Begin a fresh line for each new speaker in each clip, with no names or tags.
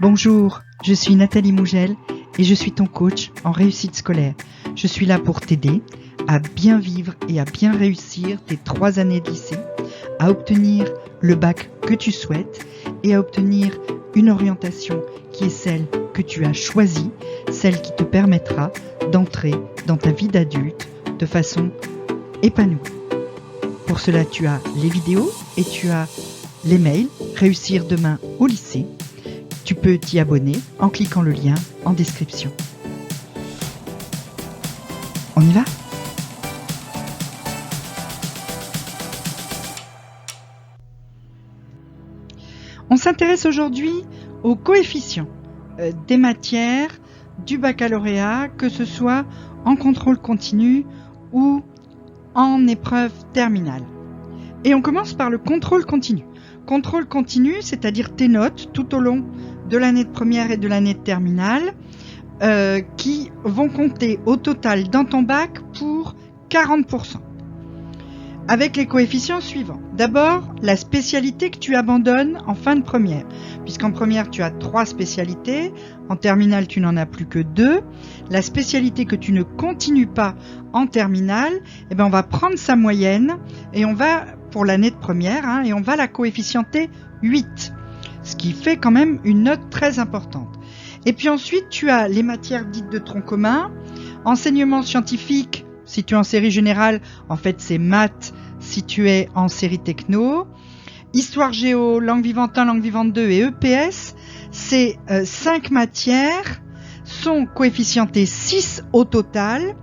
Bonjour, je suis Nathalie Mougel et je suis ton coach en réussite scolaire. Je suis là pour t'aider à bien vivre et à bien réussir tes 3 années de lycée, à obtenir le bac que tu souhaites et à obtenir une orientation qui est celle que tu as choisie, celle qui te permettra d'entrer dans ta vie d'adulte de façon épanouie. Pour cela, tu as les vidéos et tu as les mails Réussir demain au lycée. Tu peux t'y abonner en cliquant le lien en description. On y va ? On s'intéresse aujourd'hui aux coefficients des matières du baccalauréat, que ce soit en contrôle continu ou en épreuve terminale. Et on commence par le contrôle continu. Contrôle continu, c'est-à-dire tes notes tout au long de l'année de première et de l'année de terminale qui vont compter au total dans ton bac pour 40%. Avec les coefficients suivants. D'abord, la spécialité que tu abandonnes en fin de première. Puisqu'en première, tu as 3 spécialités. En terminale, tu n'en as plus que 2. La spécialité que tu ne continues pas en terminale, on va prendre sa moyenne et on va, pour l'année de première, et on va la coefficienter 8. Ce qui fait quand même une note très importante. Et puis ensuite, tu as les matières dites de tronc commun. Enseignement scientifique, si tu es en série générale, en fait c'est maths si tu es en série techno. Histoire géo, langue vivante 1, langue vivante 2 et EPS, ces 5 matières sont coefficientées 6 au total,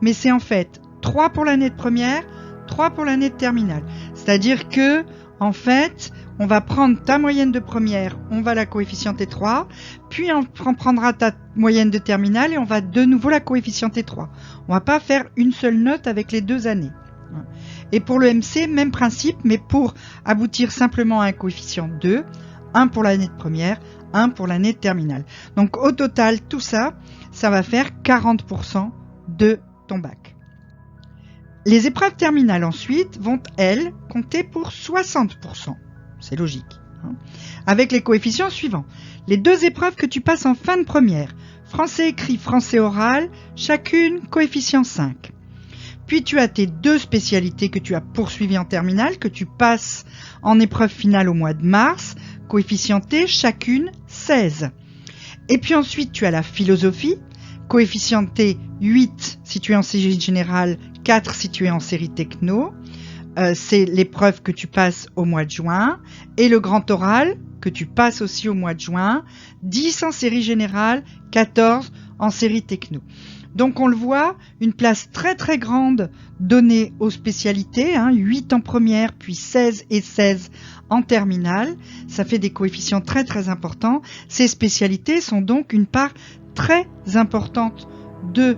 mais c'est en fait 3 pour l'année de première, 3 pour l'année de terminale. C'est-à-dire que, en fait, on va prendre ta moyenne de première, on va la coefficienter 3, puis on prendra ta moyenne de terminale et on va de nouveau la coefficienter 3. On va pas faire une seule note avec les 2 années. Et pour le MC, même principe, mais pour aboutir simplement à un coefficient 2, 1 pour l'année de première, 1 pour l'année de terminale. Donc au total, tout ça, ça va faire 40% de ton bac. Les épreuves terminales ensuite vont, elles, compter pour 60%. C'est logique. Avec les coefficients suivants. Les 2 épreuves que tu passes en fin de première, français écrit, français oral, chacune coefficient 5. Puis tu as tes 2 spécialités que tu as poursuivies en terminale, que tu passes en épreuve finale au mois de mars, coefficientées chacune 16. Et puis ensuite tu as la philosophie, coefficientée 8 si tu es en série générale, 4 si tu es en série techno. C'est l'épreuve que tu passes au mois de juin. Et le grand oral, que tu passes aussi au mois de juin, 10 en série générale, 14 en série techno. Donc on le voit, une place très très grande donnée aux spécialités, 8 en première, puis 16 et 16 en terminale. Ça fait des coefficients très très importants. Ces spécialités sont donc une part très importante de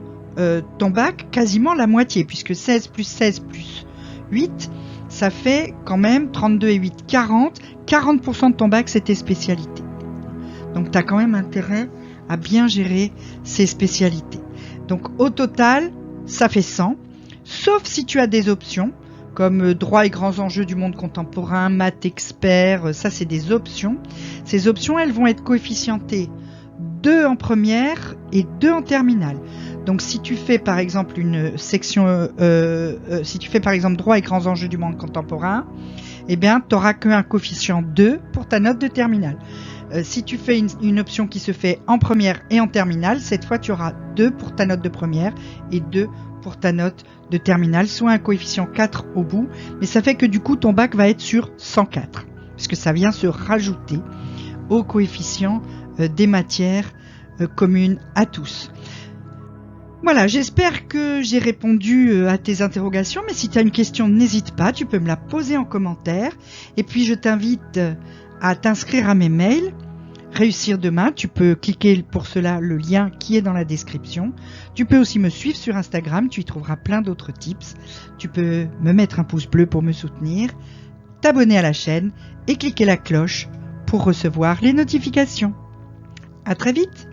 ton bac, quasiment la moitié, puisque 16 plus 16 plus 8, ça fait quand même 32 et 8, 40. 40% de ton bac, c'est tes spécialités. Donc tu as quand même intérêt à bien gérer ces spécialités. Donc au total, ça fait 100, sauf si tu as des options, comme droit et grands enjeux du monde contemporain, maths expert, ça c'est des options. Ces options, elles vont être coefficientées 2 en première et 2 en terminale. Donc si tu fais par exemple une section, si tu fais par exemple droit et grands enjeux du monde contemporain, tu n'auras qu'un coefficient 2 pour ta note de terminale. Si tu fais une option qui se fait en première et en terminale, cette fois tu auras 2 pour ta note de première et 2 pour ta note de terminale, soit un coefficient 4 au bout, mais ça fait que du coup ton bac va être sur 104, puisque ça vient se rajouter au coefficient des matières communes à tous. Voilà, j'espère que j'ai répondu à tes interrogations, mais si tu as une question, n'hésite pas, tu peux me la poser en commentaire. Et puis je t'invite à t'inscrire à mes mails. Réussir demain, tu peux cliquer pour cela le lien qui est dans la description. Tu peux aussi me suivre sur Instagram, tu y trouveras plein d'autres tips. Tu peux me mettre un pouce bleu pour me soutenir, t'abonner à la chaîne et cliquer la cloche pour recevoir les notifications. À très vite!